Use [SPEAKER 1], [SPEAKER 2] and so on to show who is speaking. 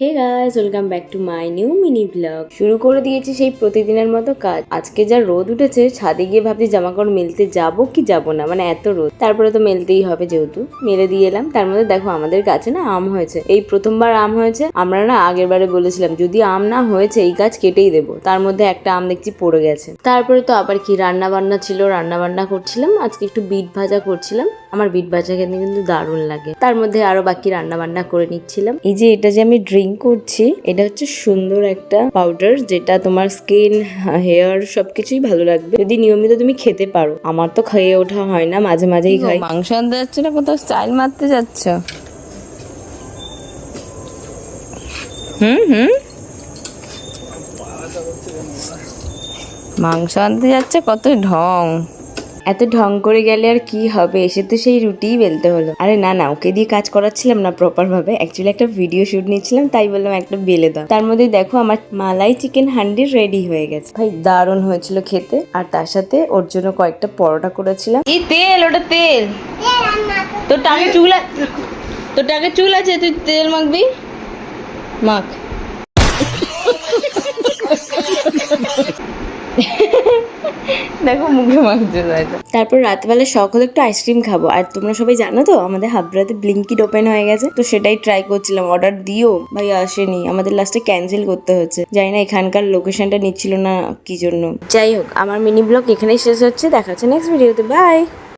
[SPEAKER 1] Hey guys, welcome back to my new mini vlog. শুরু করে দিয়েছি সেই প্রতিদিনের মতো কাজ। আজকে যা রোদ উঠেছে, ছাদে গিয়ে ভাবছি জামাকাপড় মেলতে যাবো কি যাবো না, মানে এত রোদ। তারপরে তো মেলতেই হবে, যেহেতু মেলে দিয়ে এলাম। তার মধ্যে দেখো আমাদের গাছে না আম হয়েছে, এই প্রথমবার আম হয়েছে। আমরা না আগের বারে বলেছিলাম যদি আম না হয়েছে এই গাছ কেটেই দেবো, তার মধ্যে একটা আম দেখছি পড়ে গেছে। তারপরে তো আবার কি রান্না বান্না ছিল, রান্না বান্না করছিলাম। আজকে একটু বিট ভাজা করছিলাম, আমার বিট ভাজা খেতে কিন্তু দারুণ লাগে। তার মধ্যে আরো বাকি রান্না বান্না করে নিচ্ছিলাম। এই যে এটা যে আমি ড্রিঙ্ক করছি, এটা হচ্ছে সুন্দর একটা পাউডার, যেটা তোমার স্কিন, হেয়ার সবকিছুই ভালো লাগবে যদি নিয়মিত তুমি খেতে পারো। আমার তো খেয়ে ওঠা হয় না, মাঝে মাঝেই খাই।
[SPEAKER 2] মাংস আনতে যাচ্ছে না, কোথাও স্টাইল মারতে যাচ্ছ? হুম মাংস আনতে যাচ্ছে, কত ঢং।
[SPEAKER 1] এত ঢং করে গেলে আর কি হবে, এসে তো সেই রুটিই বেলতে হলো। আরে না না, ওকে দিয়ে কাজ করাচ্ছিলাম না প্রপার ভাবে, অ্যাকচুয়ালি একটা ভিডিও শুট নিচ্ছিলাম, তাই বললাম একটা বেলে দাও। তার মধ্যে দেখো আমার মালাই চিকেন হান্ডি রেডি হয়ে গেছে। ভাই দারুণ হয়েছিল খেতে। আর তার সাথে ওর জন্য কয়েকটা পরোটা করেছিলাম।
[SPEAKER 2] এই তেল, ওটা তেল। তোর টাকে চুল আছে, তুই তেল মাখবি, মাখ। দেখো মুখে মাখছে।
[SPEAKER 1] তারপর রাতবেলা শখ হলো একটু আইসক্রিম খাবো। আর তোমরা সবাই জানো তো আমাদের হাবড়াতে ব্লিঙ্কিট ওপেন হয়ে গেছে, তো সেটাই ট্রাই করছিলাম। অর্ডার দিও, ভাই আসেনি, আমাদের লাস্টে ক্যান্সেল করতে হচ্ছে। জানি না এখানকার লোকেশনটা নিচ্ছিল না কি জন্য। যাই হোক, আমার মিনি ব্লগ এখানেই শেষ হচ্ছে। দেখা হচ্ছে নেক্সট ভিডিওতে, বাই।